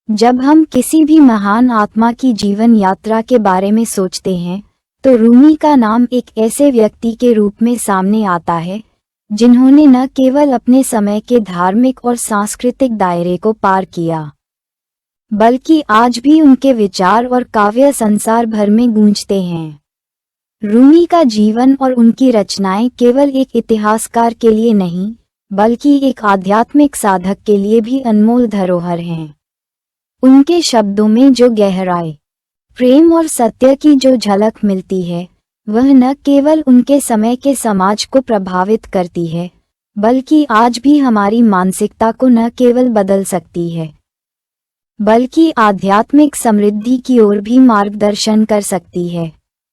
जब हम किसी भी महान आत्मा की जीवन यात्रा के बारे में सोचते हैं तो रूमी का नाम एक ऐसे व्यक्ति के रूप में सामने आता है जिन्होंने न केवल अपने समय के धार्मिक और सांस्कृतिक दायरे को पार किया, बल्कि आज भी उनके विचार और काव्य संसार भर में गूंजते हैं। रूमी का जीवन और उनकी रचनाएं केवल एक इतिहासकार के लिए नहीं, बल्कि एक आध्यात्मिक साधक के लिए भी अनमोल धरोहर हैं। उनके शब्दों में जो गहराई, प्रेम और सत्य की जो झलक मिलती है, वह न केवल उनके समय के समाज को प्रभावित करती है, बल्कि आज भी हमारी मानसिकता को न केवल बदल सकती है, बल्कि आध्यात्मिक समृद्धि की ओर भी मार्गदर्शन कर सकती है।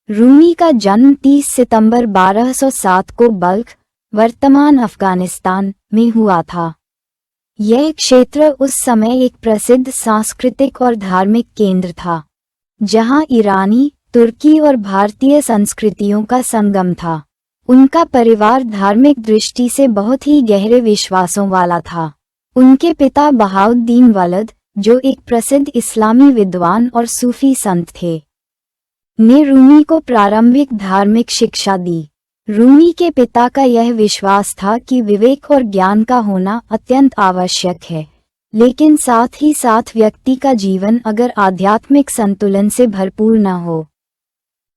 रूमी का जन्म 30 सितंबर 1207 को बल्ख, वर्तमान अफगानिस्तान में हुआ था। यह क्षेत्र उस समय एक प्रसिद्ध सांस्कृतिक और धार्मिक केंद्र था, जहां ईरानी, तुर्की और भारतीय संस्कृतियों का संगम था। उनका परिवार धार्मिक दृष्टि से बहुत ही गहरे विश्वासों वाला था। उनके पिता बहाउद्दीन वलद, जो एक प्रसिद्ध इस्लामी विद्वान और सूफी संत थे, ने रूमी को प्रारंभिक धार्मिक शिक्षा दी। रूमी के पिता का यह विश्वास था कि विवेक और ज्ञान का होना अत्यंत आवश्यक है, लेकिन साथ ही साथ व्यक्ति का जीवन अगर आध्यात्मिक संतुलन से भरपूर न हो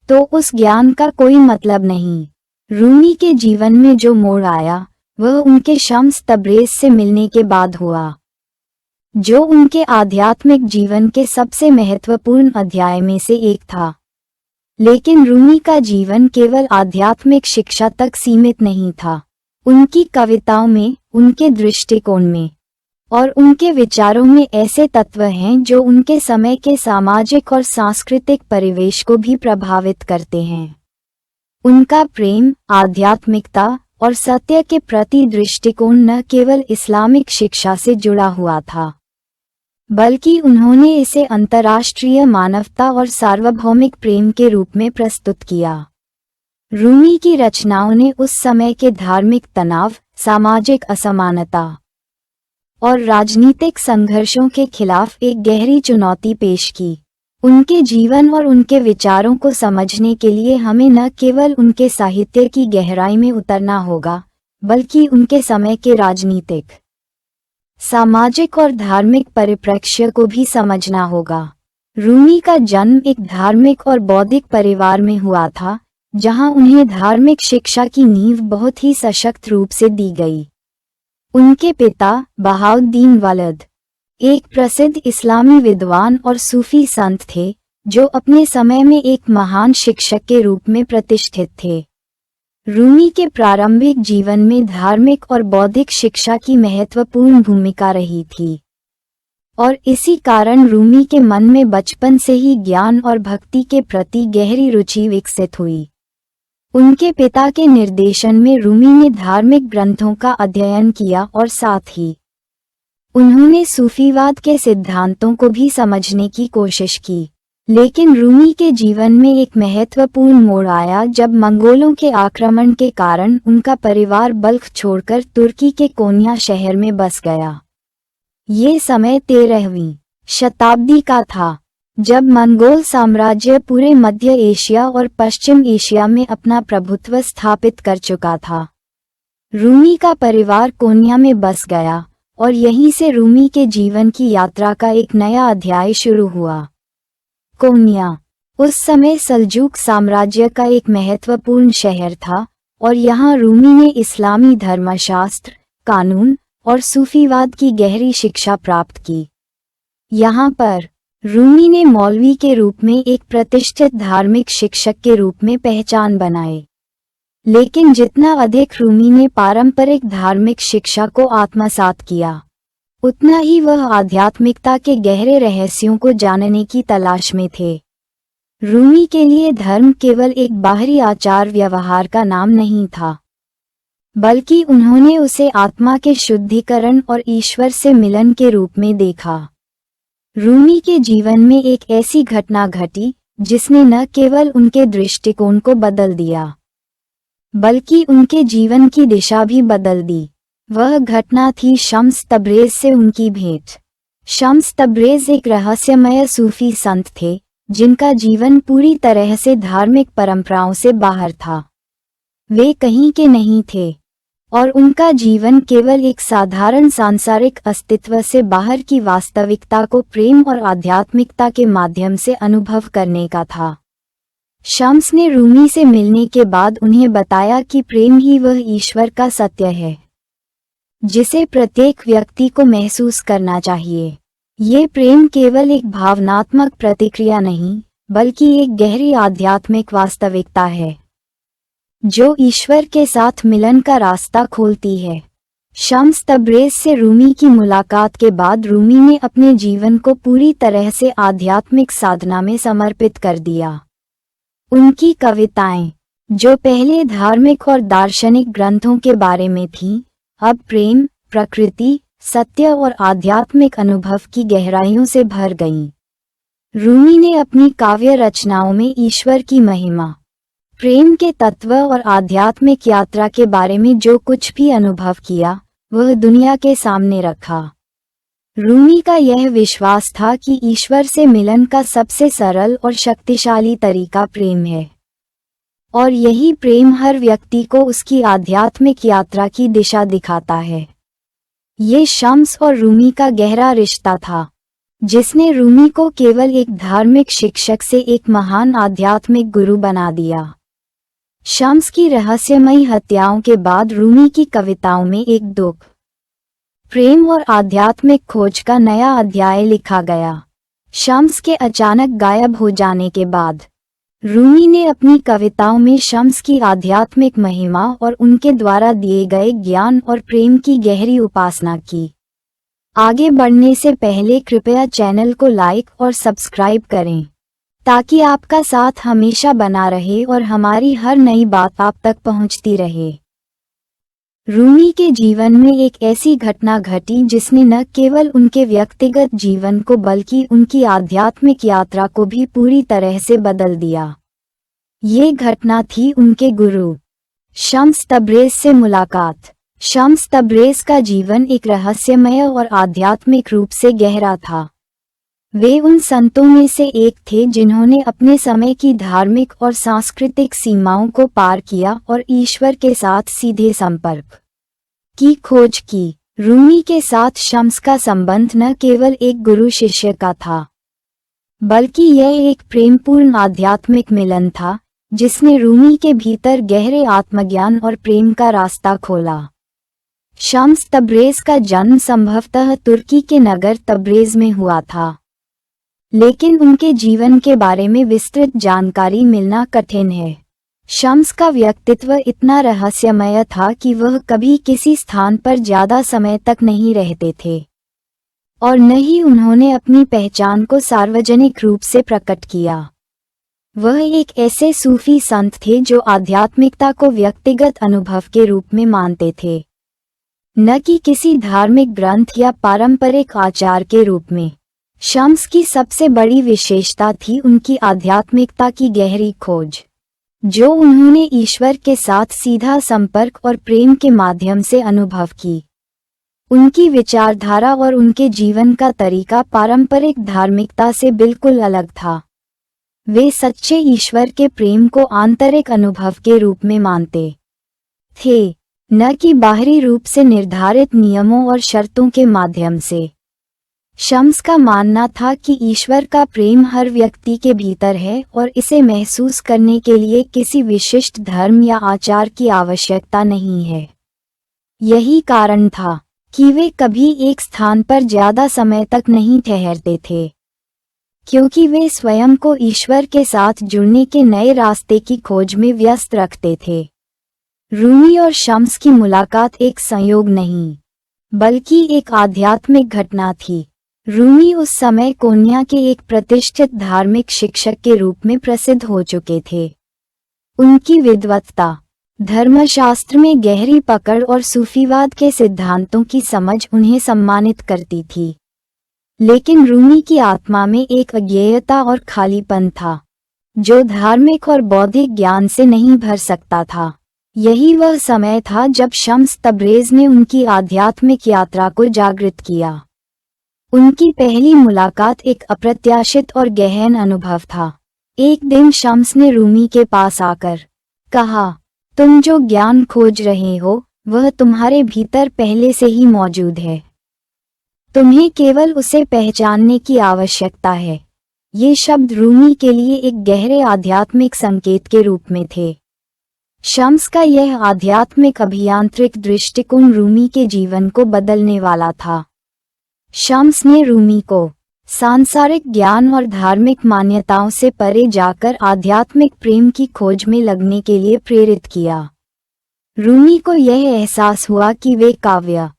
तो उस ज्ञान का कोई मतलब नहीं। रूमी के जीवन में जो मोड़ आया वह उनके शम्स तब्रेज से मिलने के बाद हुआ, जो उनके आध्यात्मिक जीवन के सबसे महत्वपूर्ण अध्याय में से एक था। लेकिन रूमी का जीवन केवल आध्यात्मिक शिक्षा तक सीमित नहीं था। उनकी कविताओं में, उनके दृष्टिकोण में और उनके विचारों में ऐसे तत्व हैं जो उनके समय के सामाजिक और सांस्कृतिक परिवेश को भी प्रभावित करते हैं। उनका प्रेम, आध्यात्मिकता और सत्य के प्रति दृष्टिकोण न केवल इस्लामिक शिक्षा से जुड़ा हुआ था, बल्कि उन्होंने इसे अंतर्राष्ट्रीय मानवता और सार्वभौमिक प्रेम के रूप में प्रस्तुत किया। रूमी की रचनाओं ने उस समय के धार्मिक तनाव, सामाजिक असमानता और राजनीतिक संघर्षों के खिलाफ एक गहरी चुनौती पेश की। उनके जीवन और उनके विचारों को समझने के लिए हमें न केवल उनके साहित्य की गहराई में उतरना होगा, बल्कि उनके समय के राजनीतिक, सामाजिक और धार्मिक परिप्रेक्ष्य को भी समझना होगा। रूमी का जन्म एक धार्मिक और बौद्धिक परिवार में हुआ था, जहां उन्हें धार्मिक शिक्षा की नींव बहुत ही सशक्त रूप से दी गई। उनके पिता बहाउद्दीन वलद एक प्रसिद्ध इस्लामी विद्वान और सूफी संत थे, जो अपने समय में एक महान शिक्षक के रूप में प्रतिष्ठित थे। रूमी के प्रारंभिक जीवन में धार्मिक और बौद्धिक शिक्षा की महत्वपूर्ण भूमिका रही थी, और इसी कारण रूमी के मन में बचपन से ही ज्ञान और भक्ति के प्रति गहरी रुचि विकसित हुई। उनके पिता के निर्देशन में रूमी ने धार्मिक ग्रंथों का अध्ययन किया और साथ ही उन्होंने सूफीवाद के सिद्धांतों को भी समझने की कोशिश की। लेकिन रूमी के जीवन में एक महत्वपूर्ण मोड़ आया जब मंगोलों के आक्रमण के कारण उनका परिवार बल्ख छोड़कर तुर्की के कोन्या शहर में बस गया। ये समय 13वीं शताब्दी का था, जब मंगोल साम्राज्य पूरे मध्य एशिया और पश्चिम एशिया में अपना प्रभुत्व स्थापित कर चुका था। रूमी का परिवार कोन्या में बस गया और यहीं से रूमी के जीवन की यात्रा का एक नया अध्याय शुरू हुआ। कोन्या उस समय सल्जूक साम्राज्य का एक महत्वपूर्ण शहर था और यहाँ रूमी ने इस्लामी धर्मशास्त्र, कानून और सूफीवाद की गहरी शिक्षा प्राप्त की। यहाँ पर रूमी ने मौलवी के रूप में एक प्रतिष्ठित धार्मिक शिक्षक के रूप में पहचान बनाई। लेकिन जितना अधिक रूमी ने पारंपरिक धार्मिक शिक्षा को आत्मसात किया, उतना ही वह आध्यात्मिकता के गहरे रहस्यों को जानने की तलाश में थे। रूमी के लिए धर्म केवल एक बाहरी आचार व्यवहार का नाम नहीं था, बल्कि उन्होंने उसे आत्मा के शुद्धिकरण और ईश्वर से मिलन के रूप में देखा। रूमी के जीवन में एक ऐसी घटना घटी जिसने न केवल उनके दृष्टिकोण को बदल दिया, बल्कि उनके जीवन की दिशा भी बदल दी। वह घटना थी शम्स तब्रेज से उनकी भेंट। शम्स तब्रेज़ एक रहस्यमय सूफी संत थे, जिनका जीवन पूरी तरह से धार्मिक परंपराओं से बाहर था। वे कहीं के नहीं थे, और उनका जीवन केवल एक साधारण सांसारिक अस्तित्व से बाहर की वास्तविकता को प्रेम और आध्यात्मिकता के माध्यम से अनुभव करने का था। शम्स ने रूमी से मिलने के बाद उन्हें बताया कि प्रेम ही वह ईश्वर का सत्य है, जिसे प्रत्येक व्यक्ति को महसूस करना चाहिए। ये प्रेम केवल एक भावनात्मक प्रतिक्रिया नहीं, बल्कि एक गहरी आध्यात्मिक वास्तविकता है, जो ईश्वर के साथ मिलन का रास्ता खोलती है। शम्स तब्रेज़ से रूमी की मुलाकात के बाद रूमी ने अपने जीवन को पूरी तरह से आध्यात्मिक साधना में समर्पित कर दिया। उनकी कविताएं, जो पहले धार्मिक और दार्शनिक ग्रंथों के बारे में थीं, अब प्रेम, प्रकृति, सत्य और आध्यात्मिक अनुभव की गहराइयों से भर गईं। रूमी ने अपनी काव्य रचनाओं में ईश्वर की महिमा, प्रेम के तत्व और आध्यात्मिक यात्रा के बारे में जो कुछ भी अनुभव किया, वह दुनिया के सामने रखा। रूमी का यह विश्वास था कि ईश्वर से मिलन का सबसे सरल और शक्तिशाली तरीका प्रेम है, और यही प्रेम हर व्यक्ति को उसकी आध्यात्मिक यात्रा की दिशा दिखाता है। ये शम्स और रूमी का गहरा रिश्ता था, जिसने रूमी को केवल एक धार्मिक शिक्षक से एक महान आध्यात्मिक गुरु बना दिया। शम्स की रहस्यमयी हत्याओं के बाद रूमी की कविताओं में एक दुख, प्रेम और आध्यात्मिक खोज का नया अध्याय लिखा गया। शम्स के अचानक गायब हो जाने के बाद रूमी ने अपनी कविताओं में शम्स की आध्यात्मिक महिमा और उनके द्वारा दिए गए ज्ञान और प्रेम की गहरी उपासना की। आगे बढ़ने से पहले कृपया चैनल को लाइक और सब्सक्राइब करें, ताकि आपका साथ हमेशा बना रहे और हमारी हर नई बात आप तक पहुंचती रहे। रूमी के जीवन में एक ऐसी घटना घटी जिसने न केवल उनके व्यक्तिगत जीवन को बल्कि उनकी आध्यात्मिक यात्रा को भी पूरी तरह से बदल दिया। ये घटना थी उनके गुरु शम्स तब्रेज़ से मुलाकात। शम्स तब्रेज़ का जीवन एक रहस्यमय और आध्यात्मिक रूप से गहरा था। वे उन संतों में से एक थे जिन्होंने अपने समय की धार्मिक और सांस्कृतिक सीमाओं को पार किया और ईश्वर के साथ सीधे संपर्क की खोज की। रूमी के साथ शम्स का संबंध न केवल एक गुरु शिष्य का था, बल्कि यह एक प्रेमपूर्ण आध्यात्मिक मिलन था, जिसने रूमी के भीतर गहरे आत्मज्ञान और प्रेम का रास्ता खोला। शम्स तब्रेज़ का जन्म संभवतः तुर्की के नगर तब्रेज़ में हुआ था, लेकिन उनके जीवन के बारे में विस्तृत जानकारी मिलना कठिन है। शम्स का व्यक्तित्व इतना रहस्यमय था कि वह कभी किसी स्थान पर ज्यादा समय तक नहीं रहते थे, और न ही उन्होंने अपनी पहचान को सार्वजनिक रूप से प्रकट किया। वह एक ऐसे सूफी संत थे जो आध्यात्मिकता को व्यक्तिगत अनुभव के रूप में मानते थे, न कि किसी धार्मिक ग्रंथ या पारंपरिक आचार के रूप में। शम्स की सबसे बड़ी विशेषता थी उनकी आध्यात्मिकता की गहरी खोज, जो उन्होंने ईश्वर के साथ सीधा संपर्क और प्रेम के माध्यम से अनुभव की। उनकी विचारधारा और उनके जीवन का तरीका पारंपरिक धार्मिकता से बिल्कुल अलग था। वे सच्चे ईश्वर के प्रेम को आंतरिक अनुभव के रूप में मानते थे, न कि बाहरी रूप से निर्धारित नियमों और शर्तों के माध्यम से। शम्स का मानना था कि ईश्वर का प्रेम हर व्यक्ति के भीतर है और इसे महसूस करने के लिए किसी विशिष्ट धर्म या आचार की आवश्यकता नहीं है। यही कारण था कि वे कभी एक स्थान पर ज्यादा समय तक नहीं ठहरते थे, क्योंकि वे स्वयं को ईश्वर के साथ जुड़ने के नए रास्ते की खोज में व्यस्त रखते थे। रूमी और शम्स की मुलाकात एक संयोग नहीं, बल्कि एक आध्यात्मिक घटना थी। रूमी उस समय कोन्या के एक प्रतिष्ठित धार्मिक शिक्षक के रूप में प्रसिद्ध हो चुके थे। उनकी विद्वत्ता, धर्मशास्त्र में गहरी पकड़ और सूफीवाद के सिद्धांतों की समझ उन्हें सम्मानित करती थी। लेकिन रूमी की आत्मा में एक अज्ञेयता और खालीपन था, जो धार्मिक और बौद्धिक ज्ञान से नहीं भर सकता था। यही वह समय था जब शम्स तब्रेज़ ने उनकी आध्यात्मिक यात्रा को जागृत किया। उनकी पहली मुलाकात एक अप्रत्याशित और गहन अनुभव था। एक दिन शम्स ने रूमी के पास आकर कहा, तुम जो ज्ञान खोज रहे हो वह तुम्हारे भीतर पहले से ही मौजूद है, तुम्हें केवल उसे पहचानने की आवश्यकता है। ये शब्द रूमी के लिए एक गहरे आध्यात्मिक संकेत के रूप में थे। शम्स का यह आध्यात्मिक अभियांत्रिक दृष्टिकोण रूमी के जीवन को बदलने वाला था। शम्स ने रूमी को सांसारिक ज्ञान और धार्मिक मान्यताओं से परे जाकर आध्यात्मिक प्रेम की खोज में लगने के लिए प्रेरित किया। रूमी को यह एहसास हुआ कि वे काव्य,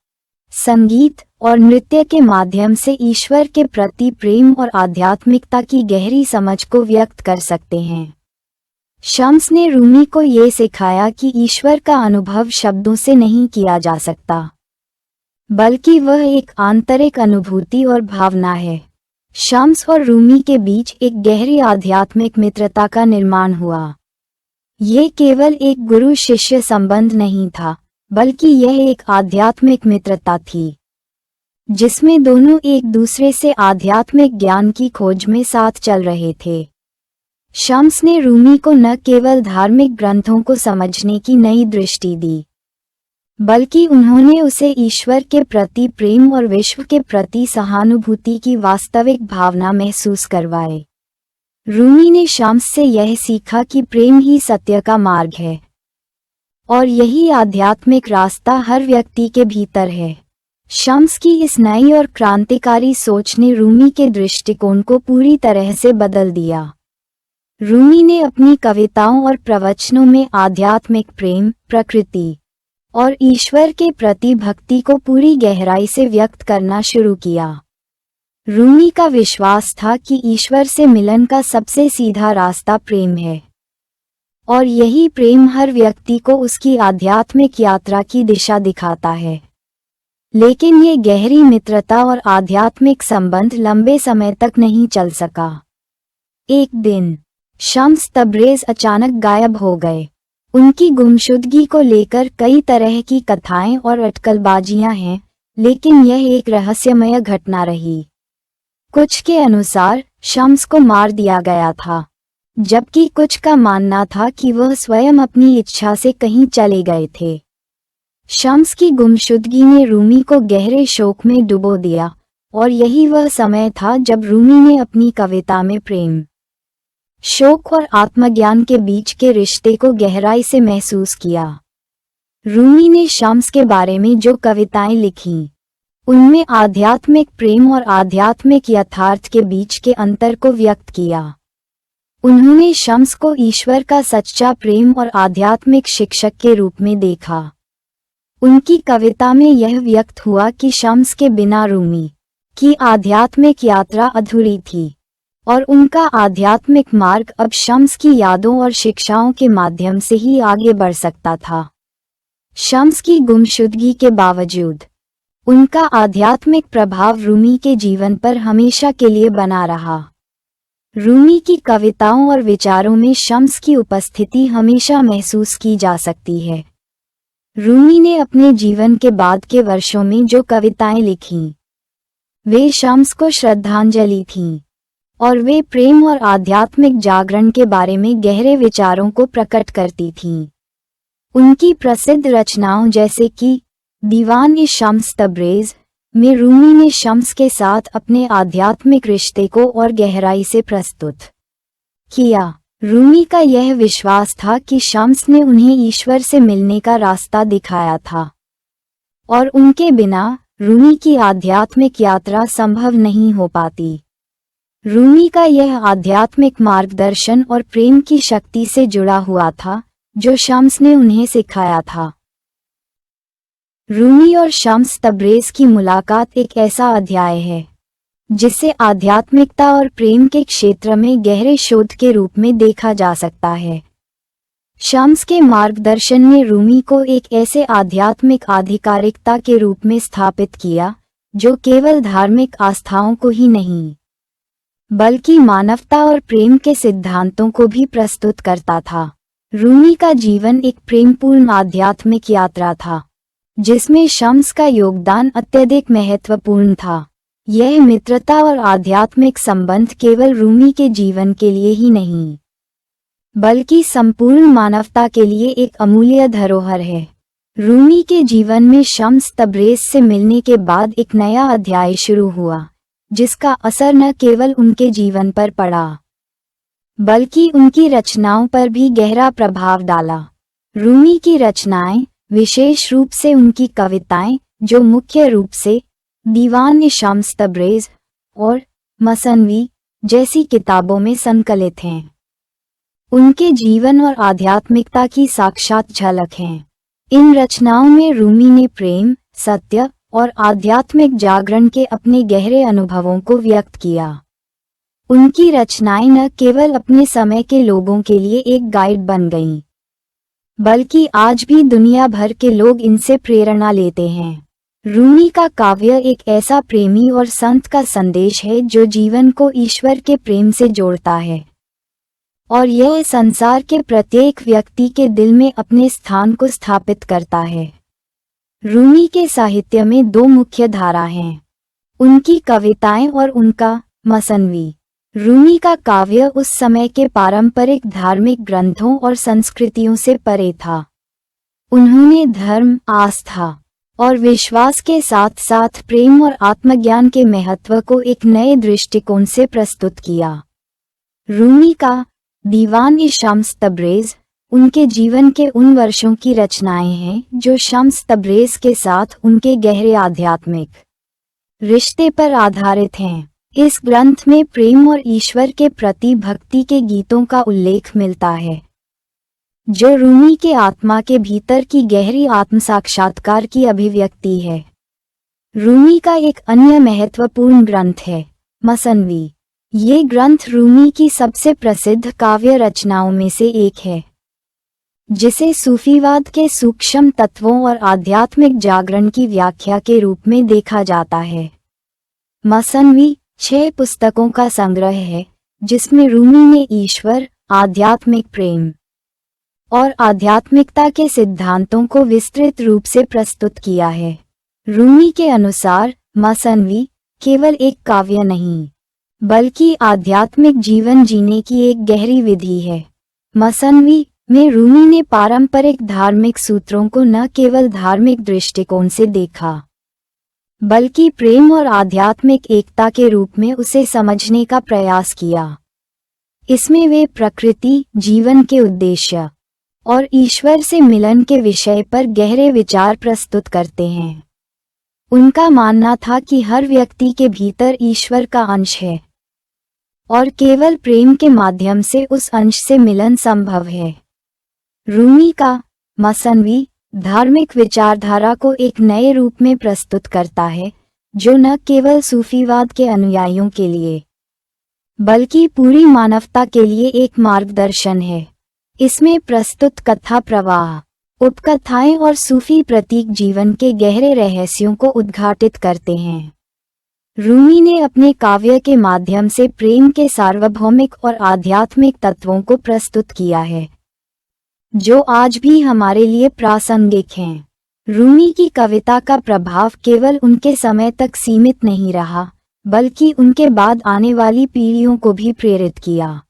संगीत और नृत्य के माध्यम से ईश्वर के प्रति प्रेम और आध्यात्मिकता की गहरी समझ को व्यक्त कर सकते हैं। शम्स ने रूमी को ये सिखाया कि ईश्वर का अनुभव शब्दों से नहीं किया जा सकता, बल्कि वह एक आंतरिक अनुभूति और भावना है। शम्स और रूमी के बीच एक गहरी आध्यात्मिक मित्रता का निर्माण हुआ। ये केवल एक गुरु शिष्य संबंध नहीं था, बल्कि यह एक आध्यात्मिक मित्रता थी, जिसमें दोनों एक दूसरे से आध्यात्मिक ज्ञान की खोज में साथ चल रहे थे। शम्स ने रूमी को न केवल धार्मिक ग्रंथों को समझने की नई दृष्टि दी, बल्कि उन्होंने उसे ईश्वर के प्रति प्रेम और विश्व के प्रति सहानुभूति की वास्तविक भावना महसूस करवाए। रूमी ने शम्स से यह सीखा कि प्रेम ही सत्य का मार्ग है, और यही आध्यात्मिक रास्ता हर व्यक्ति के भीतर है। शम्स की इस नई और क्रांतिकारी सोच ने रूमी के दृष्टिकोण को पूरी तरह से बदल दिया। रूमी ने अपनी कविताओं और प्रवचनों में आध्यात्मिक प्रेम, प्रकृति और ईश्वर के प्रति भक्ति को पूरी गहराई से व्यक्त करना शुरू किया। रूमी का विश्वास था कि ईश्वर से मिलन का सबसे सीधा रास्ता प्रेम है, और यही प्रेम हर व्यक्ति को उसकी आध्यात्मिक यात्रा की दिशा दिखाता है। लेकिन ये गहरी मित्रता और आध्यात्मिक संबंध लंबे समय तक नहीं चल सका। एक दिन शम्स तब्रेज़ अचानक गायब हो गए। उनकी गुमशुदगी को लेकर कई तरह की कथाएं और अटकलबाजियां हैं, लेकिन यह एक रहस्यमय घटना रही। कुछ के अनुसार शम्स को मार दिया गया था, जबकि कुछ का मानना था कि वह स्वयं अपनी इच्छा से कहीं चले गए थे। शम्स की गुमशुदगी ने रूमी को गहरे शोक में डुबो दिया, और यही वह समय था जब रूमी ने अपनी कविता में प्रेम, शोक और आत्मज्ञान के बीच के रिश्ते को गहराई से महसूस किया। रूमी ने शम्स के बारे में जो कविताएं लिखीं, उनमें आध्यात्मिक प्रेम और आध्यात्मिक यथार्थ के बीच के अंतर को व्यक्त किया। उन्होंने शम्स को ईश्वर का सच्चा प्रेम और आध्यात्मिक शिक्षक के रूप में देखा। उनकी कविता में यह व्यक्त हुआ कि शम्स के बिना रूमी की आध्यात्मिक यात्रा अधूरी थी, और उनका आध्यात्मिक मार्ग अब शम्स की यादों और शिक्षाओं के माध्यम से ही आगे बढ़ सकता था। शम्स की गुमशुदगी के बावजूद उनका आध्यात्मिक प्रभाव रूमी के जीवन पर हमेशा के लिए बना रहा। रूमी की कविताओं और विचारों में शम्स की उपस्थिति हमेशा महसूस की जा सकती है। रूमी ने अपने जीवन के बाद के वर्षों में जो कविताएं लिखीं, वे शम्स को श्रद्धांजलि थीं, और वे प्रेम और आध्यात्मिक जागरण के बारे में गहरे विचारों को प्रकट करती थीं। उनकी प्रसिद्ध रचनाओं जैसे कि दीवान-ए-शम्स तब्रेज़ में रूमी ने शम्स के साथ अपने आध्यात्मिक रिश्ते को और गहराई से प्रस्तुत किया। रूमी का यह विश्वास था कि शम्स ने उन्हें ईश्वर से मिलने का रास्ता दिखाया था, और उनके बिना रूमी की आध्यात्मिक यात्रा संभव नहीं हो पाती। रूमी का यह आध्यात्मिक मार्गदर्शन और प्रेम की शक्ति से जुड़ा हुआ था, जो शम्स ने उन्हें सिखाया था। रूमी और शम्स तब्रेज़ की मुलाकात एक ऐसा अध्याय है जिसे आध्यात्मिकता और प्रेम के क्षेत्र में गहरे शोध के रूप में देखा जा सकता है। शम्स के मार्गदर्शन ने रूमी को एक ऐसे आध्यात्मिक आधिकारिकता के रूप में स्थापित किया जो केवल धार्मिक आस्थाओं को ही नहीं, बल्कि मानवता और प्रेम के सिद्धांतों को भी प्रस्तुत करता था। रूमी का जीवन एक प्रेमपूर्ण आध्यात्मिक यात्रा था, जिसमें शम्स का योगदान अत्यधिक महत्वपूर्ण था। यह मित्रता और आध्यात्मिक संबंध केवल रूमी के जीवन के लिए ही नहीं, बल्कि संपूर्ण मानवता के लिए एक अमूल्य धरोहर है। रूमी के जीवन में शम्स तब्रेज़ से मिलने के बाद एक नया अध्याय शुरू हुआ, जिसका असर न केवल उनके जीवन पर पड़ा, बल्कि उनकी रचनाओं पर भी गहरा प्रभाव डाला। रूमी की रचनाएं, विशेष रूप से उनकी कविताएं, जो मुख्य रूप से दीवान-ए-शम्स तब्रेज़ और मसनवी जैसी किताबों में संकलित हैं, उनके जीवन और आध्यात्मिकता की साक्षात झलक हैं। इन रचनाओं में रूमी ने प्रेम, सत्य और आध्यात्मिक जागरण के अपने गहरे अनुभवों को व्यक्त किया। उनकी रचनाएं न केवल अपने समय के लोगों के लिए एक गाइड बन गईं, बल्कि आज भी दुनिया भर के लोग इनसे प्रेरणा लेते हैं। रूमी का काव्य एक ऐसा प्रेमी और संत का संदेश है जो जीवन को ईश्वर के प्रेम से जोड़ता है, और यह संसार के प्रत्येक व्यक्ति के दिल में अपने स्थान को स्थापित करता है। रूमी के साहित्य में दो मुख्य धारा हैं, उनकी कविताएं और उनका मसनवी। रूमी का काव्य उस समय के पारंपरिक धार्मिक ग्रंथों और संस्कृतियों से परे था। उन्होंने धर्म, आस्था और विश्वास के साथ साथ प्रेम और आत्मज्ञान के महत्व को एक नए दृष्टिकोण से प्रस्तुत किया। रूमी का दीवान-ए-शम्स तब्रेज़ उनके जीवन के उन वर्षों की रचनाएं हैं जो शम्स तब्रेज़ के साथ उनके गहरे आध्यात्मिक रिश्ते पर आधारित हैं। इस ग्रंथ में प्रेम और ईश्वर के प्रति भक्ति के गीतों का उल्लेख मिलता है, जो रूमी के आत्मा के भीतर की गहरी आत्म साक्षात्कार की अभिव्यक्ति है। रूमी का एक अन्य महत्वपूर्ण ग्रंथ है मसनवी। ये ग्रंथ रूमी की सबसे प्रसिद्ध काव्य रचनाओं में से एक है, जिसे सूफीवाद के सूक्ष्म तत्वों और आध्यात्मिक जागरण की व्याख्या के रूप में देखा जाता है। मसनवी 6 पुस्तकों का संग्रह है, जिसमें रूमी ने ईश्वर, आध्यात्मिक प्रेम और आध्यात्मिकता के सिद्धांतों को विस्तृत रूप से प्रस्तुत किया है। रूमी के अनुसार मसनवी केवल एक काव्य नहीं, बल्कि आध्यात्मिक जीवन जीने की एक गहरी विधि है। मसनवी में रूमी ने पारंपरिक धार्मिक सूत्रों को न केवल धार्मिक दृष्टिकोण से देखा, बल्कि प्रेम और आध्यात्मिक एकता के रूप में उसे समझने का प्रयास किया। इसमें वे प्रकृति, जीवन के उद्देश्य और ईश्वर से मिलन के विषय पर गहरे विचार प्रस्तुत करते हैं। उनका मानना था कि हर व्यक्ति के भीतर ईश्वर का अंश है, और केवल प्रेम के माध्यम से उस अंश से मिलन संभव है। रूमी का मसनवी धार्मिक विचारधारा को एक नए रूप में प्रस्तुत करता है, जो न केवल सूफीवाद के अनुयायियों के लिए, बल्कि पूरी मानवता के लिए एक मार्गदर्शन है। इसमें प्रस्तुत कथा प्रवाह, उपकथाएं और सूफी प्रतीक जीवन के गहरे रहस्यों को उद्घाटित करते हैं। रूमी ने अपने काव्य के माध्यम से प्रेम के सार्वभौमिक और आध्यात्मिक तत्वों को प्रस्तुत किया है, जो आज भी हमारे लिए प्रासंगिक हैं। रूमी की कविता का प्रभाव केवल उनके समय तक सीमित नहीं रहा, बल्कि उनके बाद आने वाली पीढ़ियों को भी प्रेरित किया।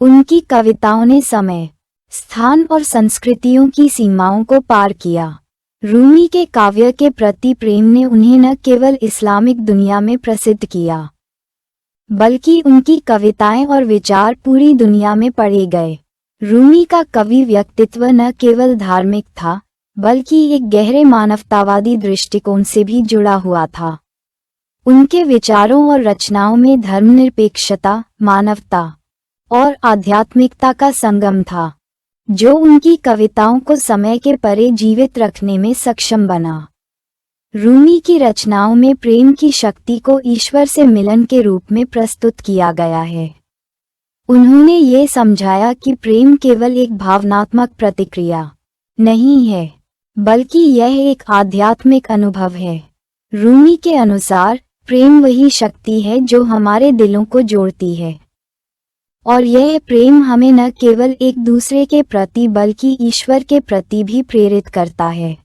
उनकी कविताओं ने समय, स्थान और संस्कृतियों की सीमाओं को पार किया। रूमी के काव्य के प्रति प्रेम ने उन्हें न केवल इस्लामिक दुनिया में प्रसिद्ध किया, बल्कि उनकी कविताएं और विचार पूरी दुनिया में पढ़े गए। रूमी का कवि व्यक्तित्व न केवल धार्मिक था, बल्कि एक गहरे मानवतावादी दृष्टिकोण से भी जुड़ा हुआ था। उनके विचारों और रचनाओं में धर्मनिरपेक्षता, मानवता और आध्यात्मिकता का संगम था, जो उनकी कविताओं को समय के परे जीवित रखने में सक्षम बना। रूमी की रचनाओं में प्रेम की शक्ति को ईश्वर से मिलन के रूप में प्रस्तुत किया गया है। उन्होंने ये समझाया कि प्रेम केवल एक भावनात्मक प्रतिक्रिया नहीं है, बल्कि यह एक आध्यात्मिक अनुभव है। रूमी के अनुसार प्रेम वही शक्ति है जो हमारे दिलों को जोड़ती है, और यह प्रेम हमें न केवल एक दूसरे के प्रति बल्कि ईश्वर के प्रति भी प्रेरित करता है।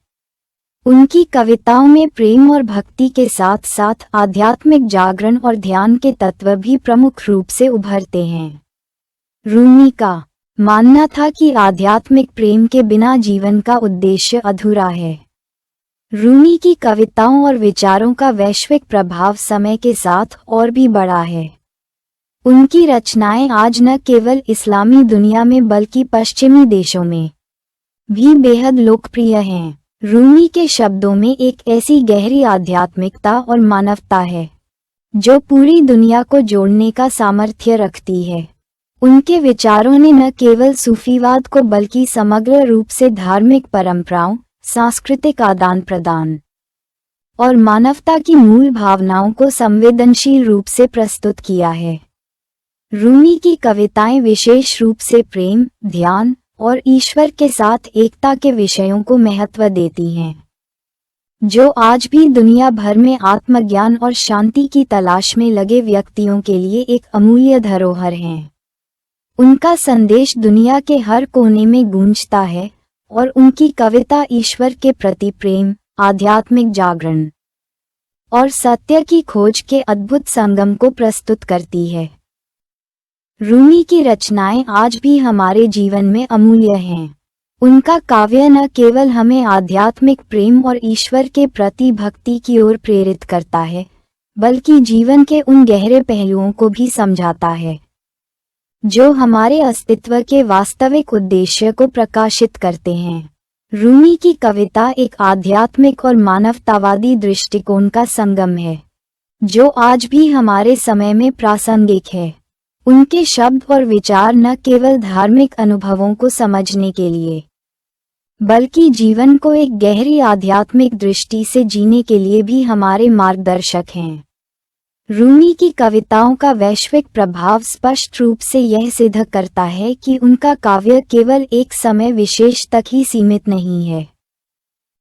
उनकी कविताओं में प्रेम और भक्ति के साथ साथ आध्यात्मिक जागरण और ध्यान के तत्व भी प्रमुख रूप से उभरते हैं। रूमी का मानना था कि आध्यात्मिक प्रेम के बिना जीवन का उद्देश्य अधूरा है। रूमी की कविताओं और विचारों का वैश्विक प्रभाव समय के साथ और भी बढ़ा है। उनकी रचनाएं आज न केवल इस्लामी दुनिया में बल्कि पश्चिमी देशों में भी बेहद लोकप्रिय हैं। रूमी के शब्दों में एक ऐसी गहरी आध्यात्मिकता और मानवता है जो पूरी दुनिया को जोड़ने का सामर्थ्य रखती है। उनके विचारों ने न केवल सूफीवाद को बल्कि समग्र रूप से धार्मिक परंपराओं, सांस्कृतिक आदान प्रदान और मानवता की मूल भावनाओं को संवेदनशील रूप से प्रस्तुत किया है। रूमी की कविताएं विशेष रूप से प्रेम, ध्यान और ईश्वर के साथ एकता के विषयों को महत्व देती हैं, जो आज भी दुनिया भर में आत्मज्ञान और शांति की तलाश में लगे व्यक्तियों के लिए एक अमूल्य धरोहर हैं। उनका संदेश दुनिया के हर कोने में गूंजता है और उनकी कविता ईश्वर के प्रति प्रेम, आध्यात्मिक जागरण और सत्य की खोज के अद्भुत संगम को प्रस्तुत करती है। रूमी की रचनाएं आज भी हमारे जीवन में अमूल्य हैं। उनका काव्य न केवल हमें आध्यात्मिक प्रेम और ईश्वर के प्रति भक्ति की ओर प्रेरित करता है, बल्कि जीवन के उन गहरे पहलुओं को भी समझाता है जो हमारे अस्तित्व के वास्तविक उद्देश्य को प्रकाशित करते हैं। रूमी की कविता एक आध्यात्मिक और मानवतावादी दृष्टिकोण का संगम है, जो आज भी हमारे समय में प्रासंगिक है। उनके शब्द और विचार न केवल धार्मिक अनुभवों को समझने के लिए, बल्कि जीवन को एक गहरी आध्यात्मिक दृष्टि से जीने के लिए भी हमारे मार्गदर्शक हैं। रूमी की कविताओं का वैश्विक प्रभाव स्पष्ट रूप से यह सिद्ध करता है कि उनका काव्य केवल एक समय विशेष तक ही सीमित नहीं है,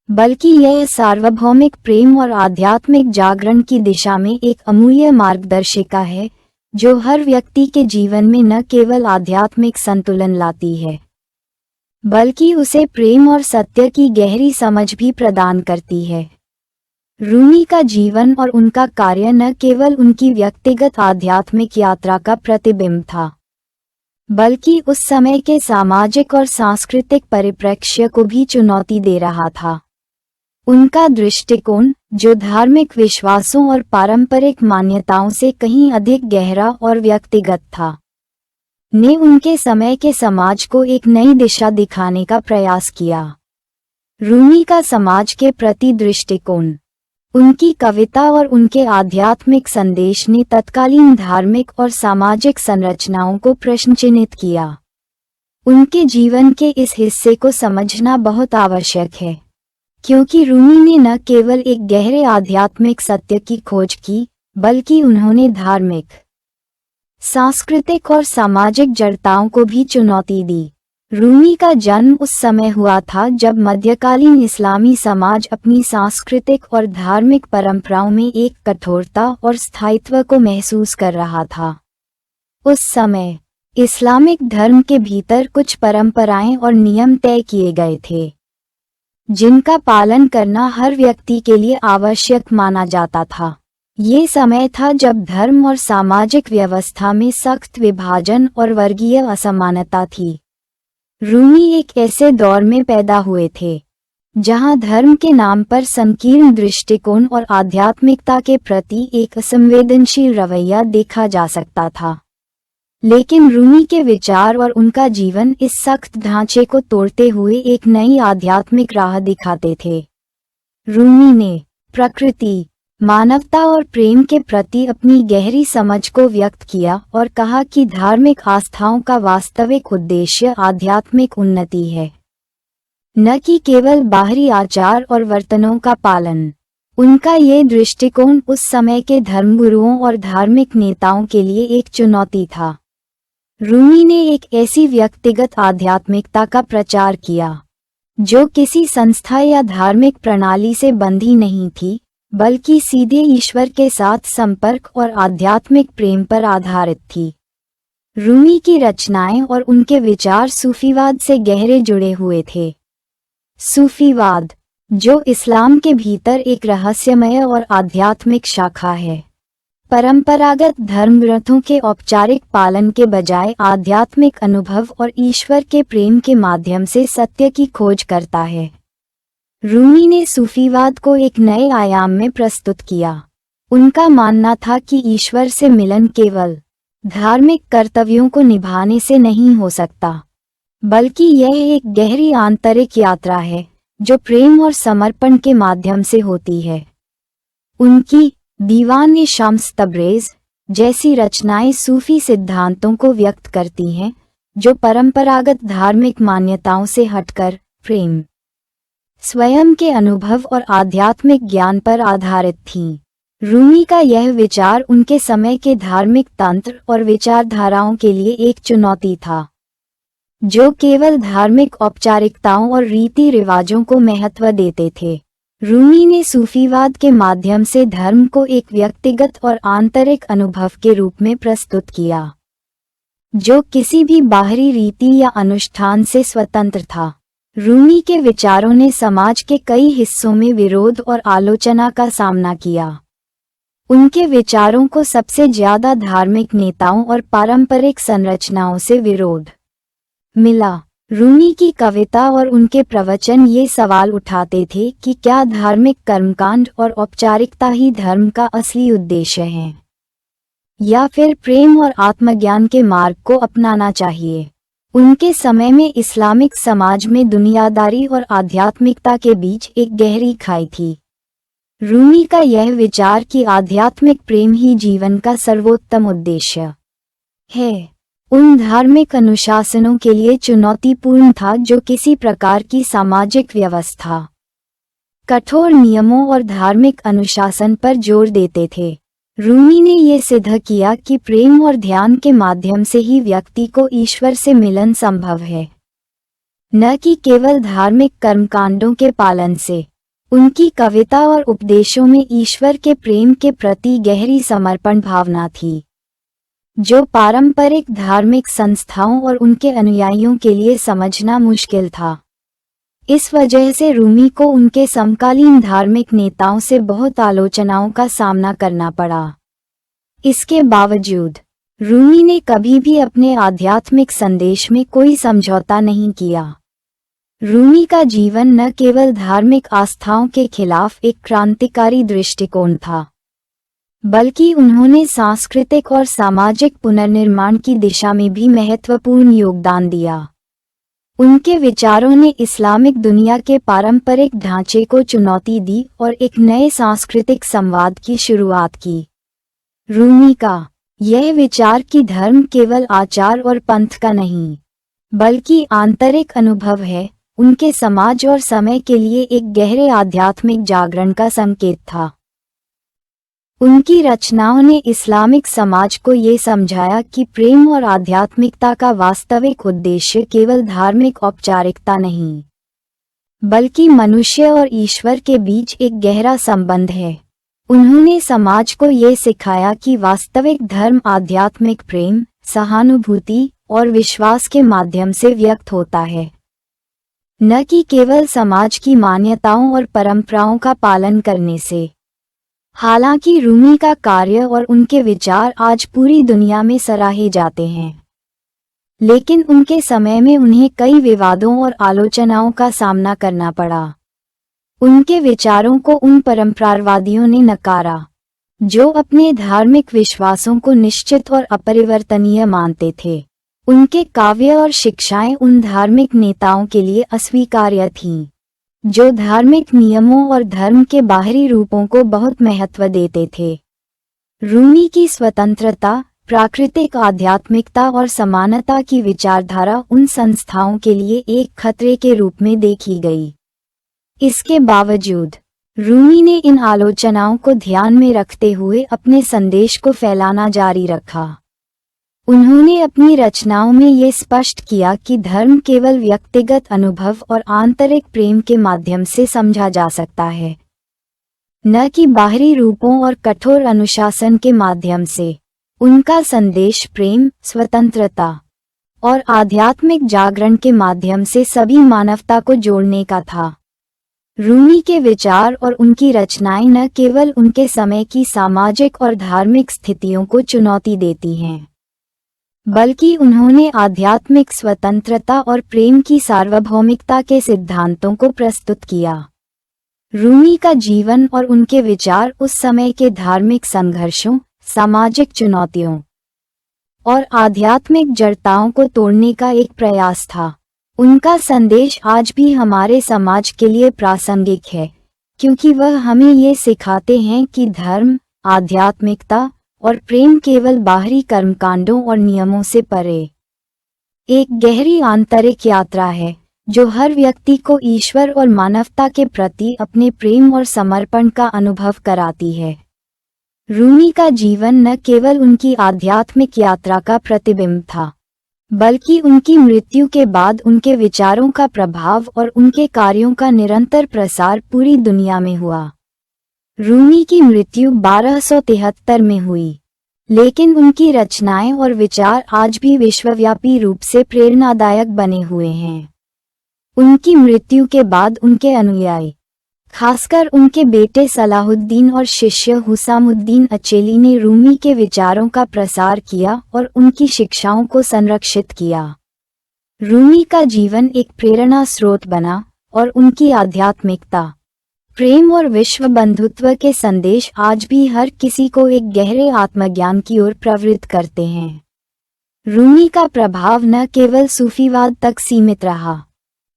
बल्कि यह सार्वभौमिक प्रेम और आध्यात्मिक जागरण की दिशा में एक अमूल्य मार्गदर्शिका है, जो हर व्यक्ति के जीवन में न केवल आध्यात्मिक संतुलन लाती है, बल्कि उसे प्रेम और सत्य की गहरी समझ भी प्रदान करती है। रूमी का जीवन और उनका कार्य न केवल उनकी व्यक्तिगत आध्यात्मिक यात्रा का प्रतिबिंब था, बल्कि उस समय के सामाजिक और सांस्कृतिक परिप्रेक्ष्य को भी चुनौती दे रहा था। उनका दृष्टिकोण, जो धार्मिक विश्वासों और पारंपरिक मान्यताओं से कहीं अधिक गहरा और व्यक्तिगत था, ने उनके समय के समाज को एक नई दिशा दिखाने का प्रयास किया। रूमी का समाज के प्रति दृष्टिकोण, उनकी कविता और उनके आध्यात्मिक संदेश ने तत्कालीन धार्मिक और सामाजिक संरचनाओं को प्रश्नचिन्हित किया। उनके जीवन के इस हिस्से को समझना बहुत आवश्यक है, क्योंकि रूमी ने न केवल एक गहरे आध्यात्मिक सत्य की खोज की, बल्कि उन्होंने धार्मिक, सांस्कृतिक और सामाजिक जड़ताओं को भी चुनौती दी। रूमी का जन्म उस समय हुआ था जब मध्यकालीन इस्लामी समाज अपनी सांस्कृतिक और धार्मिक परंपराओं में एक कठोरता और स्थायित्व को महसूस कर रहा था। उस समय इस्लामिक धर्म के भीतर कुछ परंपराएं और नियम तय किए गए थे, जिनका पालन करना हर व्यक्ति के लिए आवश्यक माना जाता था। ये समय था जब धर्म और सामाजिक व्यवस्था में सख्त विभाजन और वर्गीय असमानता थी। रूमी एक ऐसे दौर में पैदा हुए थे जहां धर्म के नाम पर संकीर्ण दृष्टिकोण और आध्यात्मिकता के प्रति एक असंवेदनशील रवैया देखा जा सकता था। लेकिन रूमी के विचार और उनका जीवन इस सख्त ढांचे को तोड़ते हुए एक नई आध्यात्मिक राह दिखाते थे। रूमी ने प्रकृति, मानवता और प्रेम के प्रति अपनी गहरी समझ को व्यक्त किया और कहा कि धार्मिक आस्थाओं का वास्तविक उद्देश्य आध्यात्मिक उन्नति है, न कि केवल बाहरी आचार और वर्तनों का पालन। उनका ये दृष्टिकोण उस समय के धर्मगुरुओं और धार्मिक नेताओं के लिए एक चुनौती था। रूमी ने एक ऐसी व्यक्तिगत आध्यात्मिकता का प्रचार किया जो किसी संस्था या धार्मिक प्रणाली से बंधी नहीं थी, बल्कि सीधे ईश्वर के साथ संपर्क और आध्यात्मिक प्रेम पर आधारित थी। रूमी की रचनाएं और उनके विचार सूफीवाद से गहरे जुड़े हुए थे। सूफीवाद जो इस्लाम के भीतर एक रहस्यमय और आध्यात्मिक शाखा है। परंपरागत धर्म ग्रंथों के औपचारिक पालन के बजाय आध्यात्मिक अनुभव और ईश्वर के प्रेम के माध्यम से सत्य की खोज करता है। रूमी ने सूफीवाद को एक नए आयाम में प्रस्तुत किया। उनका मानना था कि ईश्वर से मिलन केवल धार्मिक कर्तव्यों को निभाने से नहीं हो सकता, बल्कि यह एक गहरी आंतरिक यात्रा है जो प्रेम और समर्पण के माध्यम से होती है। उनकी दीवान शम्स तब्रेज़ जैसी रचनाएं सूफी सिद्धांतों को व्यक्त करती हैं, जो परंपरागत धार्मिक मान्यताओं से हटकर प्रेम, स्वयं के अनुभव और आध्यात्मिक ज्ञान पर आधारित थीं। रूमी का यह विचार उनके समय के धार्मिक तंत्र और विचारधाराओं के लिए एक चुनौती था, जो केवल धार्मिक औपचारिकताओं और रीति रिवाजों को महत्व देते थे। रूमी ने सूफीवाद के माध्यम से धर्म को एक व्यक्तिगत और आंतरिक अनुभव के रूप में प्रस्तुत किया, जो किसी भी बाहरी रीति या अनुष्ठान से स्वतंत्र था। रूमी के विचारों ने समाज के कई हिस्सों में विरोध और आलोचना का सामना किया। उनके विचारों को सबसे ज्यादा धार्मिक नेताओं और पारंपरिक संरचनाओं से विरोध मिला। रूमी की कविता और उनके प्रवचन ये सवाल उठाते थे कि क्या धार्मिक कर्मकांड और औपचारिकता ही धर्म का असली उद्देश्य है, या फिर प्रेम और आत्मज्ञान के मार्ग को अपनाना चाहिए। उनके समय में इस्लामिक समाज में दुनियादारी और आध्यात्मिकता के बीच एक गहरी खाई थी। रूमी का यह विचार कि आध्यात्मिक प्रेम ही जीवन का सर्वोत्तम उद्देश्य है, उन धार्मिक अनुशासनों के लिए चुनौतीपूर्ण था जो किसी प्रकार की सामाजिक व्यवस्था, कठोर नियमों और धार्मिक अनुशासन पर जोर देते थे। रूमी ने ये सिद्ध किया कि प्रेम और ध्यान के माध्यम से ही व्यक्ति को ईश्वर से मिलन संभव है, न कि केवल धार्मिक कर्मकांडों के पालन से। उनकी कविता और उपदेशों में ईश्वर के प्रेम के प्रति गहरी समर्पण भावना थी, जो पारंपरिक धार्मिक संस्थाओं और उनके अनुयायियों के लिए समझना मुश्किल था। इस वजह से रूमी को उनके समकालीन धार्मिक नेताओं से बहुत आलोचनाओं का सामना करना पड़ा। इसके बावजूद रूमी ने कभी भी अपने आध्यात्मिक संदेश में कोई समझौता नहीं किया। रूमी का जीवन न केवल धार्मिक आस्थाओं के खिलाफ एक क्रांतिकारी दृष्टिकोण था, बल्कि उन्होंने सांस्कृतिक और सामाजिक पुनर्निर्माण की दिशा में भी महत्वपूर्ण योगदान दिया। उनके विचारों ने इस्लामिक दुनिया के पारंपरिक ढांचे को चुनौती दी और एक नए सांस्कृतिक संवाद की शुरुआत की। रूमी का यह विचार कि धर्म केवल आचार और पंथ का नहीं, बल्कि आंतरिक अनुभव है, उनके समाज और समय के लिए एक गहरे आध्यात्मिक जागरण का संकेत था। उनकी रचनाओं ने इस्लामिक समाज को ये समझाया कि प्रेम और आध्यात्मिकता का वास्तविक उद्देश्य केवल धार्मिक औपचारिकता नहीं, बल्कि मनुष्य और ईश्वर के बीच एक गहरा संबंध है। उन्होंने समाज को ये सिखाया कि वास्तविक धर्म आध्यात्मिक प्रेम, सहानुभूति और विश्वास के माध्यम से व्यक्त होता है, न कि केवल समाज की मान्यताओं और परंपराओं का पालन करने से। हालांकि रूमी का कार्य और उनके विचार आज पूरी दुनिया में सराहे जाते हैं, लेकिन उनके समय में उन्हें कई विवादों और आलोचनाओं का सामना करना पड़ा। उनके विचारों को उन परंपरावादियों ने नकारा, जो अपने धार्मिक विश्वासों को निश्चित और अपरिवर्तनीय मानते थे। उनके काव्य और शिक्षाएं उन धार्मिक नेताओं के लिए अस्वीकार्य थीं, जो धार्मिक नियमों और धर्म के बाहरी रूपों को बहुत महत्व देते थे। रूमी की स्वतंत्रता, प्राकृतिक आध्यात्मिकता और समानता की विचारधारा उन संस्थाओं के लिए एक खतरे के रूप में देखी गई। इसके बावजूद रूमी ने इन आलोचनाओं को ध्यान में रखते हुए अपने संदेश को फैलाना जारी रखा। उन्होंने अपनी रचनाओं में ये स्पष्ट किया कि धर्म केवल व्यक्तिगत अनुभव और आंतरिक प्रेम के माध्यम से समझा जा सकता है, न कि बाहरी रूपों और कठोर अनुशासन के माध्यम से। उनका संदेश प्रेम, स्वतंत्रता और आध्यात्मिक जागरण के माध्यम से सभी मानवता को जोड़ने का था। रूमी के विचार और उनकी रचनाएं न केवल उनके समय की सामाजिक और धार्मिक स्थितियों को चुनौती देती हैं, बल्कि उन्होंने आध्यात्मिक स्वतंत्रता और प्रेम की सार्वभौमिकता के सिद्धांतों को प्रस्तुत किया। रूमी का जीवन और उनके विचार उस समय के धार्मिक संघर्षों, सामाजिक चुनौतियों और आध्यात्मिक जड़ताओं को तोड़ने का एक प्रयास था। उनका संदेश आज भी हमारे समाज के लिए प्रासंगिक है, क्योंकि वह हमें ये सिखाते हैं कि धर्म, आध्यात्मिकता और प्रेम केवल बाहरी कर्मकांडों और नियमों से परे एक गहरी आंतरिक यात्रा है, जो हर व्यक्ति को ईश्वर और मानवता के प्रति अपने प्रेम और समर्पण का अनुभव कराती है। रूमी का जीवन न केवल उनकी आध्यात्मिक यात्रा का प्रतिबिंब था, बल्कि उनकी मृत्यु के बाद उनके विचारों का प्रभाव और उनके कार्यों का निरंतर प्रसार पूरी दुनिया में हुआ। रूमी की मृत्यु 1273 में हुई, लेकिन उनकी रचनाएं और विचार आज भी विश्वव्यापी रूप से प्रेरणादायक बने हुए हैं। उनकी मृत्यु के बाद उनके अनुयायी, खासकर उनके बेटे सलाहुद्दीन और शिष्य हुसामुद्दीन अचेली ने रूमी के विचारों का प्रसार किया और उनकी शिक्षाओं को संरक्षित किया। रूमी का जीवन एक प्रेरणा स्रोत बना और उनकी आध्यात्मिकता, प्रेम और विश्व बंधुत्व के संदेश आज भी हर किसी को एक गहरे आत्मज्ञान की ओर प्रवृत्त करते हैं। रूमी का प्रभाव न केवल सूफीवाद तक सीमित रहा,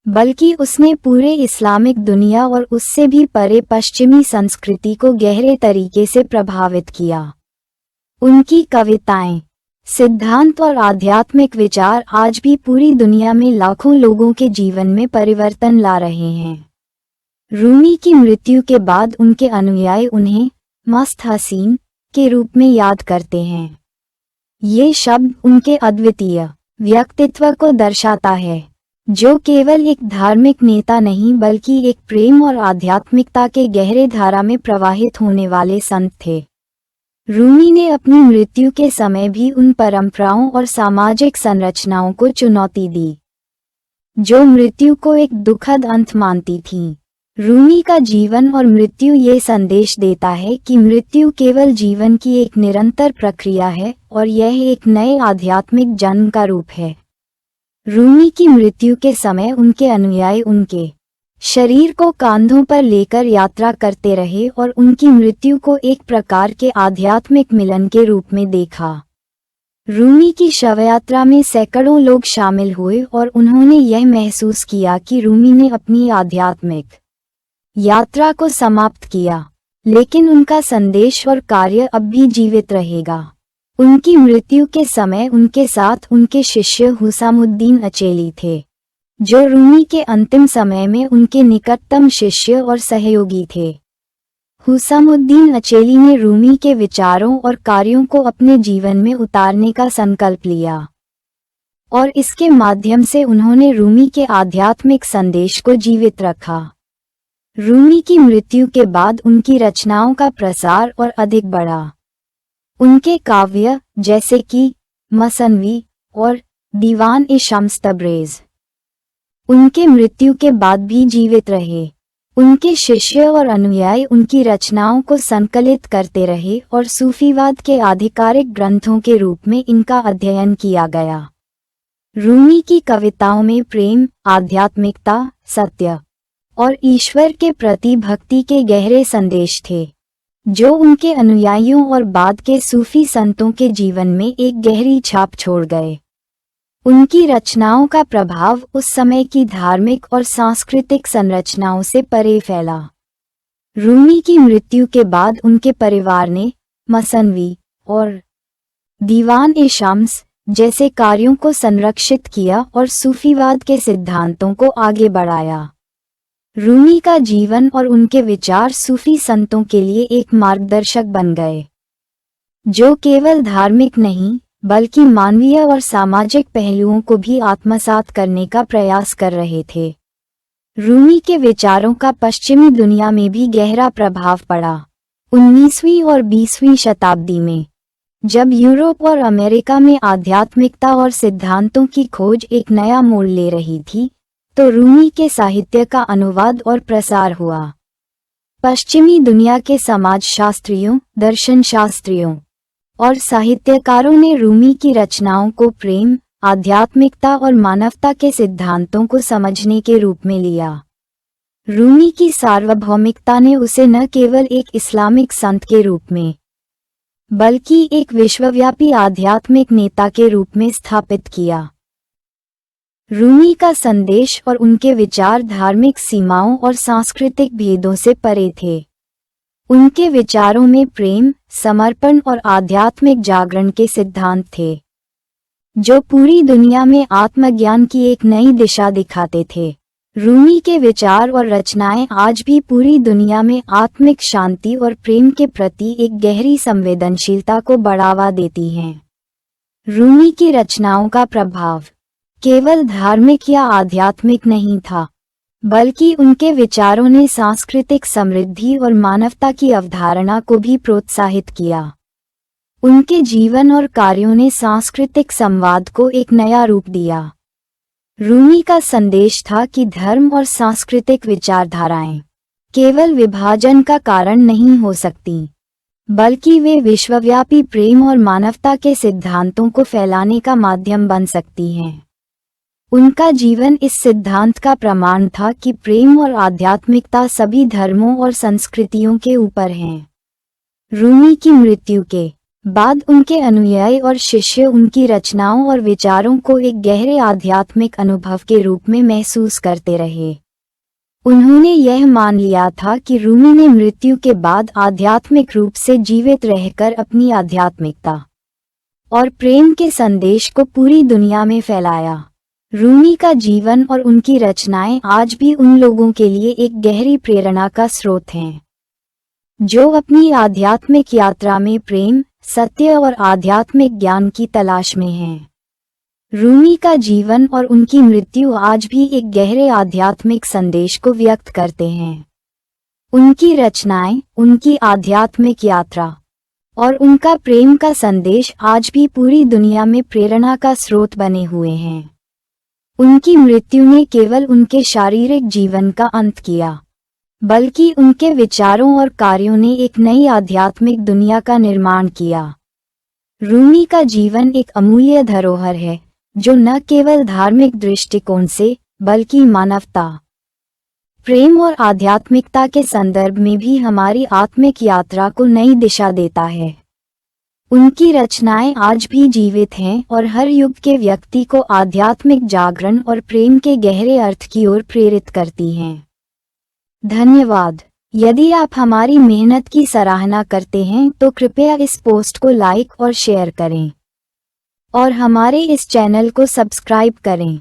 बल्कि उसने पूरे इस्लामिक दुनिया और उससे भी परे पश्चिमी संस्कृति को गहरे तरीके से प्रभावित किया। उनकी कविताएं, सिद्धांत और आध्यात्मिक विचार आज भी पूरी दुनिया में लाखों लोगों के जीवन में परिवर्तन ला रहे हैं। रूमी की मृत्यु के बाद उनके अनुयायी उन्हें मस्त हसीन के रूप में याद करते हैं। ये शब्द उनके अद्वितीय व्यक्तित्व को दर्शाता है, जो केवल एक धार्मिक नेता नहीं बल्कि एक प्रेम और आध्यात्मिकता के गहरे धारा में प्रवाहित होने वाले संत थे। रूमी ने अपनी मृत्यु के समय भी उन परंपराओं और सामाजिक संरचनाओं को चुनौती दी, जो मृत्यु को एक दुखद अंत मानती थीं। रूमी का जीवन और मृत्यु ये संदेश देता है कि मृत्यु केवल जीवन की एक निरंतर प्रक्रिया है और यह एक नए आध्यात्मिक जन्म का रूप है। रूमी की मृत्यु के समय उनके अनुयायी उनके शरीर को कांधों पर लेकर यात्रा करते रहे और उनकी मृत्यु को एक प्रकार के आध्यात्मिक मिलन के रूप में देखा। रूमी की शवयात्रा में सैकड़ों लोग शामिल हुए और उन्होंने यह महसूस किया कि रूमी ने अपनी आध्यात्मिक यात्रा को समाप्त किया, लेकिन उनका संदेश और कार्य अब भी जीवित रहेगा। उनकी मृत्यु के समय उनके साथ उनके शिष्य हुसामुद्दीन अचेली थे, जो रूमी के अंतिम समय में उनके निकटतम शिष्य और सहयोगी थे। हुसामुद्दीन अचेली ने रूमी के विचारों और कार्यों को अपने जीवन में उतारने का संकल्प लिया, और इसके माध्यम से उन्होंने रूमी के आध्यात्मिक संदेश को जीवित रखा। रूमी की मृत्यु के बाद उनकी रचनाओं का प्रसार और अधिक बढ़ा। उनके काव्य, जैसे कि मसनवी और दीवान-ए-शम्स तब्रेज़, उनके मृत्यु के बाद भी जीवित रहे। उनके शिष्य और अनुयायी उनकी रचनाओं को संकलित करते रहे और सूफीवाद के आधिकारिक ग्रंथों के रूप में इनका अध्ययन किया गया। रूमी की कविताओं में प्रेम, आध्यात्मिकता, सत्य और ईश्वर के प्रति भक्ति के गहरे संदेश थे, जो उनके अनुयायियों और बाद के सूफी संतों के जीवन में एक गहरी छाप छोड़ गए। उनकी रचनाओं का प्रभाव उस समय की धार्मिक और सांस्कृतिक संरचनाओं से परे फैला। रूमी की मृत्यु के बाद उनके परिवार ने मसनवी और दीवान-ए-शम्स जैसे कार्यों को संरक्षित किया और सूफीवाद के सिद्धांतों को आगे बढ़ाया। रूमी का जीवन और उनके विचार सूफी संतों के लिए एक मार्गदर्शक बन गए, जो केवल धार्मिक नहीं बल्कि मानवीय और सामाजिक पहलुओं को भी आत्मसात करने का प्रयास कर रहे थे। रूमी के विचारों का पश्चिमी दुनिया में भी गहरा प्रभाव पड़ा। 19वीं और 20वीं शताब्दी में, जब यूरोप और अमेरिका में आध्यात्मिकता और सिद्धांतों की खोज एक नया मोड़ ले रही थी, तो रूमी के साहित्य का अनुवाद और प्रसार हुआ। पश्चिमी दुनिया के समाजशास्त्रियों, दर्शनशास्त्रियों और साहित्यकारों ने रूमी की रचनाओं को प्रेम, आध्यात्मिकता और मानवता के सिद्धांतों को समझने के रूप में लिया। रूमी की सार्वभौमिकता ने उसे न केवल एक इस्लामिक संत के रूप में बल्कि एक विश्वव्यापी आध्यात्मिक नेता के रूप में स्थापित किया। रूमी का संदेश और उनके विचार धार्मिक सीमाओं और सांस्कृतिक भेदों से परे थे। उनके विचारों में प्रेम, समर्पण और आध्यात्मिक जागरण के सिद्धांत थे, जो पूरी दुनिया में आत्मज्ञान की एक नई दिशा दिखाते थे। रूमी के विचार और रचनाएं आज भी पूरी दुनिया में आत्मिक शांति और प्रेम के प्रति एक गहरी संवेदनशीलता को बढ़ावा देती हैं। रूमी की रचनाओं का प्रभाव केवल धार्मिक या आध्यात्मिक नहीं था, बल्कि उनके विचारों ने सांस्कृतिक समृद्धि और मानवता की अवधारणा को भी प्रोत्साहित किया। उनके जीवन और कार्यों ने सांस्कृतिक संवाद को एक नया रूप दिया। रूमी का संदेश था कि धर्म और सांस्कृतिक विचारधाराएं केवल विभाजन का कारण नहीं हो सकती, बल्कि वे विश्वव्यापी प्रेम और मानवता के सिद्धांतों को फैलाने का माध्यम बन सकती हैं। उनका जीवन इस सिद्धांत का प्रमाण था कि प्रेम और आध्यात्मिकता सभी धर्मों और संस्कृतियों के ऊपर हैं। रूमी की मृत्यु के बाद उनके अनुयायी और शिष्य उनकी रचनाओं और विचारों को एक गहरे आध्यात्मिक अनुभव के रूप में महसूस करते रहे। उन्होंने यह मान लिया था कि रूमी ने मृत्यु के बाद आध्यात्मिक रूप से जीवित रहकर अपनी आध्यात्मिकता और प्रेम के संदेश को पूरी दुनिया में फैलाया। रूमी का जीवन और उनकी रचनाएं आज भी उन लोगों के लिए एक गहरी प्रेरणा का स्रोत हैं, जो अपनी आध्यात्मिक यात्रा में प्रेम, सत्य और आध्यात्मिक ज्ञान की तलाश में हैं। रूमी का जीवन और उनकी मृत्यु आज भी एक गहरे आध्यात्मिक संदेश को व्यक्त करते हैं। उनकी रचनाएं, उनकी आध्यात्मिक यात्रा और उनका प्रेम का संदेश आज भी पूरी दुनिया में प्रेरणा का स्रोत बने हुए हैं। उनकी मृत्यु ने केवल उनके शारीरिक जीवन का अंत किया, बल्कि उनके विचारों और कार्यों ने एक नई आध्यात्मिक दुनिया का निर्माण किया। रूमी का जीवन एक अमूल्य धरोहर है, जो न केवल धार्मिक दृष्टिकोण से बल्कि मानवता, प्रेम और आध्यात्मिकता के संदर्भ में भी हमारी आत्मिक यात्रा को नई दिशा देता है। उनकी रचनाएं आज भी जीवित हैं और हर युग के व्यक्ति को आध्यात्मिक जागरण और प्रेम के गहरे अर्थ की ओर प्रेरित करती हैं। धन्यवाद। यदि आप हमारी मेहनत की सराहना करते हैं तो कृपया इस पोस्ट को लाइक और शेयर करें और हमारे इस चैनल को सब्सक्राइब करें।